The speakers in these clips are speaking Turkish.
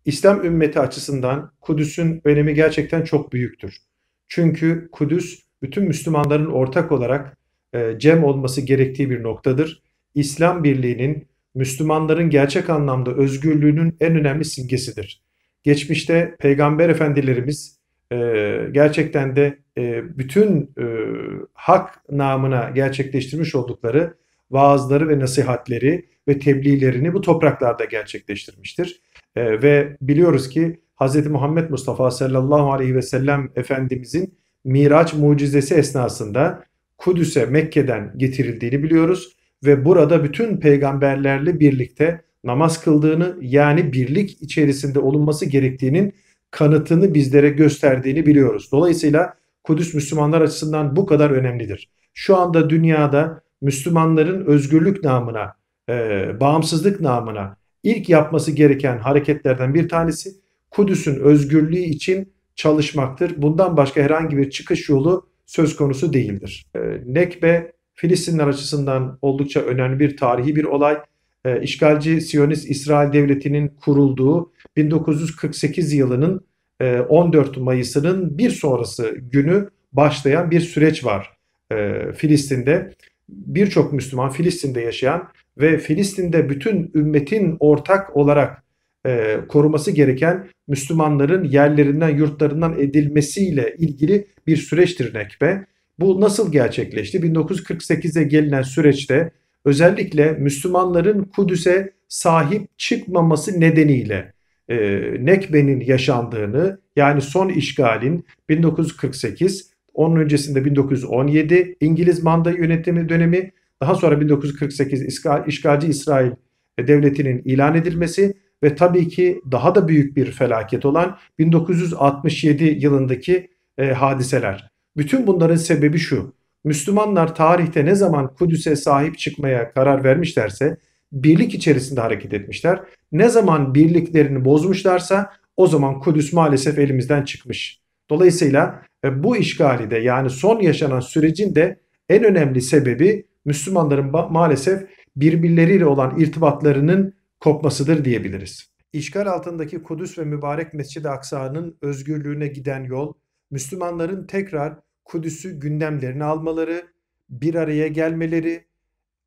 İslam ümmeti açısından Kudüs'ün önemi gerçekten çok büyüktür. Çünkü Kudüs bütün Müslümanların ortak olarak cem olması gerektiği bir noktadır. İslam birliğinin, Müslümanların gerçek anlamda özgürlüğünün en önemli simgesidir. Geçmişte Peygamber Efendilerimiz e, gerçekten de bütün hak namına gerçekleştirmiş oldukları vaazları ve nasihatleri ve tebliğlerini bu topraklarda gerçekleştirmiştir. Ve biliyoruz ki Hz. Muhammed Mustafa sallallahu aleyhi ve sellem Efendimizin Miraç mucizesi esnasında Kudüs'e Mekke'den getirildiğini biliyoruz ve burada bütün peygamberlerle birlikte namaz kıldığını, yani birlik içerisinde olunması gerektiğinin kanıtını bizlere gösterdiğini biliyoruz. Dolayısıyla Kudüs Müslümanlar açısından bu kadar önemlidir. Şu anda dünyada Müslümanların özgürlük namına, bağımsızlık namına İlk yapması gereken hareketlerden bir tanesi Kudüs'ün özgürlüğü için çalışmaktır. Bundan başka herhangi bir çıkış yolu söz konusu değildir. Nekbe Filistinler açısından oldukça önemli bir tarihi bir olay. İşgalci Siyonist İsrail Devleti'nin kurulduğu 1948 yılının 14 Mayıs'ının bir sonrası günü başlayan bir süreç var Filistin'de. Birçok Müslüman Filistin'de yaşayan ve Filistin'de bütün ümmetin ortak olarak koruması gereken Müslümanların yerlerinden, yurtlarından edilmesiyle ilgili bir süreçtir Nekbe. Bu nasıl gerçekleşti? 1948'e gelinen süreçte özellikle Müslümanların Kudüs'e sahip çıkmaması nedeniyle Nekbe'nin yaşandığını, yani son işgalin 1948, onun öncesinde 1917 İngiliz manda yönetimi dönemi, daha sonra 1948 işgalci İsrail devletinin ilan edilmesi ve tabii ki daha da büyük bir felaket olan 1967 yılındaki hadiseler. Bütün bunların sebebi şu: Müslümanlar tarihte ne zaman Kudüs'e sahip çıkmaya karar vermişlerse birlik içerisinde hareket etmişler. Ne zaman birliklerini bozmuşlarsa o zaman Kudüs maalesef elimizden çıkmış. Dolayısıyla bu işgali de, yani son yaşanan sürecin de en önemli sebebi Müslümanların maalesef birbirleriyle olan irtibatlarının kopmasıdır diyebiliriz. İşgal altındaki Kudüs ve mübarek Mescid-i Aksa'nın özgürlüğüne giden yol, Müslümanların tekrar Kudüs'ü gündemlerine almaları, bir araya gelmeleri,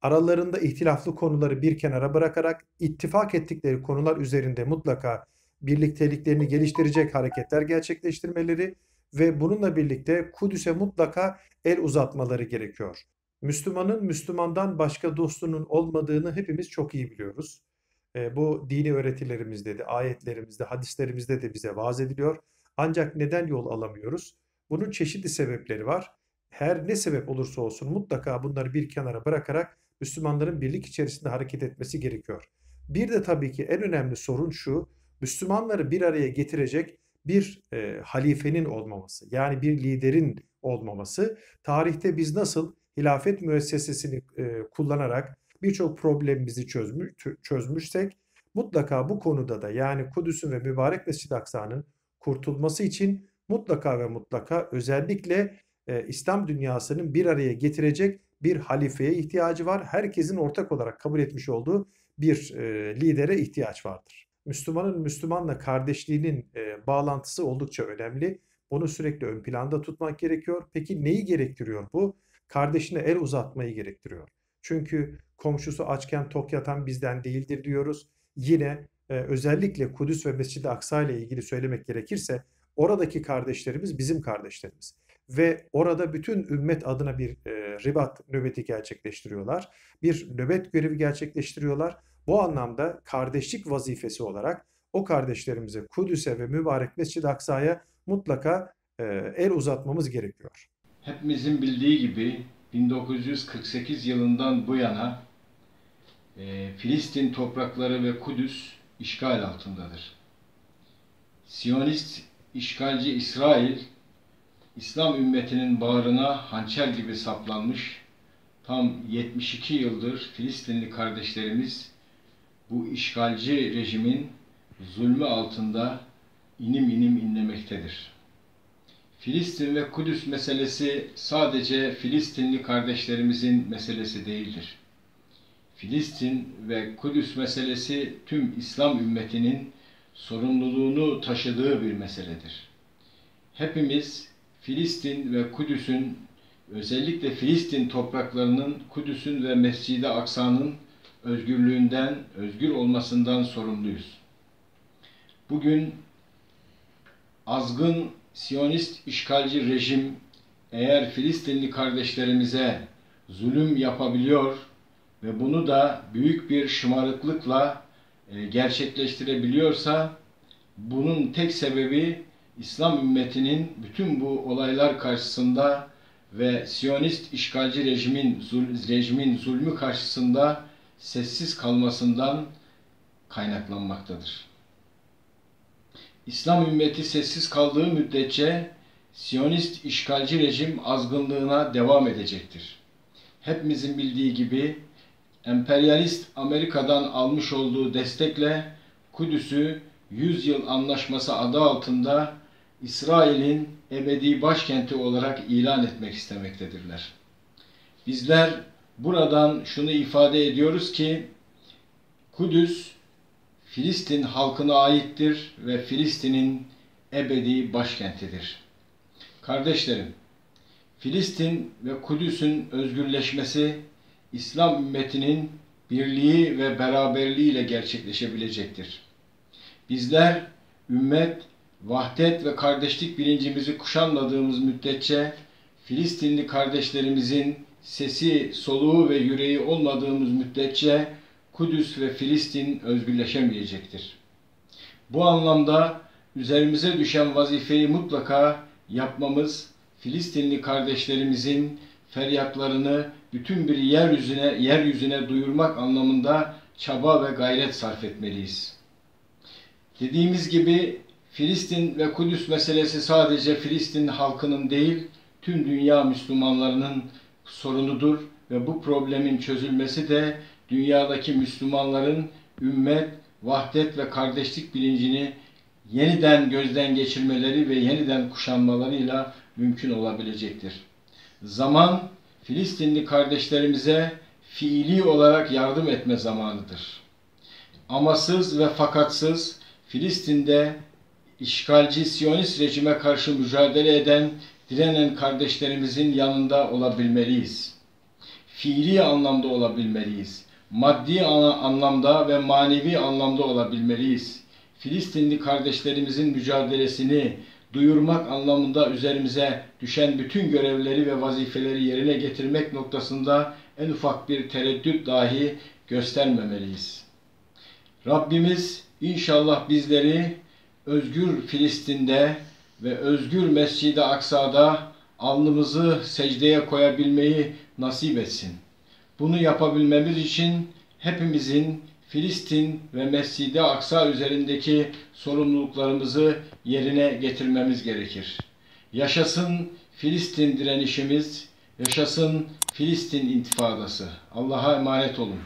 aralarında ihtilaflı konuları bir kenara bırakarak ittifak ettikleri konular üzerinde mutlaka birlikteliklerini geliştirecek hareketler gerçekleştirmeleri ve bununla birlikte Kudüs'e mutlaka el uzatmaları gerekiyor. Müslümanın Müslümandan başka dostunun olmadığını hepimiz çok iyi biliyoruz. Bu dini öğretilerimizde de, ayetlerimizde, hadislerimizde de bize vaaz ediliyor. Ancak neden yol alamıyoruz? Bunun çeşitli sebepleri var. Her ne sebep olursa olsun mutlaka bunları bir kenara bırakarak Müslümanların birlik içerisinde hareket etmesi gerekiyor. Bir de tabii ki en önemli sorun şu: Müslümanları bir araya getirecek bir halifenin olmaması, yani bir liderin olmaması. Tarihte biz nasıl hilafet müessesesini kullanarak birçok problemimizi çözmüşsek, mutlaka bu konuda da, yani Kudüs'ün ve mübarek Mescid-i Aksa'nın kurtulması için mutlaka ve mutlaka özellikle İslam dünyasının bir araya getirecek bir halifeye ihtiyacı var. Herkesin ortak olarak kabul etmiş olduğu bir lidere ihtiyaç vardır. Müslümanın Müslümanla kardeşliğinin bağlantısı oldukça önemli. Bunu sürekli ön planda tutmak gerekiyor. Peki neyi gerektiriyor bu? Kardeşine el uzatmayı gerektiriyor. Çünkü komşusu açken tok yatan bizden değildir diyoruz. Yine özellikle Kudüs ve Mescid-i Aksa ile ilgili söylemek gerekirse, oradaki kardeşlerimiz bizim kardeşlerimiz. Ve orada bütün ümmet adına bir ribat nöbeti gerçekleştiriyorlar. Bir nöbet görevi gerçekleştiriyorlar. Bu anlamda kardeşlik vazifesi olarak o kardeşlerimize, Kudüs'e ve mübarek Mescid-i Aksa'ya mutlaka el uzatmamız gerekiyor. Hepimizin bildiği gibi 1948 yılından bu yana Filistin toprakları ve Kudüs işgal altındadır. Siyonist işgalci İsrail, İslam ümmetinin bağrına hançer gibi saplanmış, tam 72 yıldır Filistinli kardeşlerimiz bu işgalci rejimin zulmü altında inim inim inlemektedir. Filistin ve Kudüs meselesi sadece Filistinli kardeşlerimizin meselesi değildir. Filistin ve Kudüs meselesi tüm İslam ümmetinin sorumluluğunu taşıdığı bir meseledir. Hepimiz Filistin ve Kudüs'ün, özellikle Filistin topraklarının, Kudüs'ün ve Mescid-i Aksa'nın özgürlüğünden, özgür olmasından sorumluyuz. Bugün azgın Siyonist işgalci rejim eğer Filistinli kardeşlerimize zulüm yapabiliyor ve bunu da büyük bir şımarıklıkla gerçekleştirebiliyorsa, bunun tek sebebi İslam ümmetinin bütün bu olaylar karşısında ve Siyonist işgalci rejimin zulmü karşısında sessiz kalmasından kaynaklanmaktadır. İslam ümmeti sessiz kaldığı müddetçe Siyonist işgalci rejim azgınlığına devam edecektir. Hepimizin bildiği gibi emperyalist Amerika'dan almış olduğu destekle Kudüs'ü 100 yıl anlaşması adı altında İsrail'in ebedi başkenti olarak ilan etmek istemektedirler. Bizler buradan şunu ifade ediyoruz ki Kudüs Filistin halkına aittir ve Filistin'in ebedi başkentidir. Kardeşlerim, Filistin ve Kudüs'ün özgürleşmesi İslam ümmetinin birliği ve beraberliğiyle gerçekleşebilecektir. Bizler ümmet, vahdet ve kardeşlik bilincimizi kuşanmadığımız müddetçe Filistinli kardeşlerimizin sesi, soluğu ve yüreği olmadığımız müddetçe Kudüs ve Filistin özgürleşemeyecektir. Bu anlamda üzerimize düşen vazifeyi mutlaka yapmamız, Filistinli kardeşlerimizin feryatlarını bütün bir yeryüzüne duyurmak anlamında çaba ve gayret sarf etmeliyiz. Dediğimiz gibi Filistin ve Kudüs meselesi sadece Filistin halkının değil, tüm dünya Müslümanlarının sorunudur ve bu problemin çözülmesi de dünyadaki Müslümanların ümmet, vahdet ve kardeşlik bilincini yeniden gözden geçirmeleri ve yeniden kuşanmalarıyla mümkün olabilecektir. Zaman, Filistinli kardeşlerimize fiili olarak yardım etme zamanıdır. Amasız ve fakatsız Filistin'de işgalci Siyonist rejime karşı mücadele eden, direnen kardeşlerimizin yanında olabilmeliyiz. Fiili anlamda olabilmeliyiz. Maddi anlamda ve manevi anlamda olabilmeliyiz. Filistinli kardeşlerimizin mücadelesini duyurmak anlamında üzerimize düşen bütün görevleri ve vazifeleri yerine getirmek noktasında en ufak bir tereddüt dahi göstermemeliyiz. Rabbimiz inşallah bizleri özgür Filistin'de ve özgür Mescid-i Aksa'da alnımızı secdeye koyabilmeyi nasip etsin. Bunu yapabilmemiz için hepimizin Filistin ve Mescid-i Aksa üzerindeki sorumluluklarımızı yerine getirmemiz gerekir. Yaşasın Filistin direnişimiz, yaşasın Filistin intifadası. Allah'a emanet olun.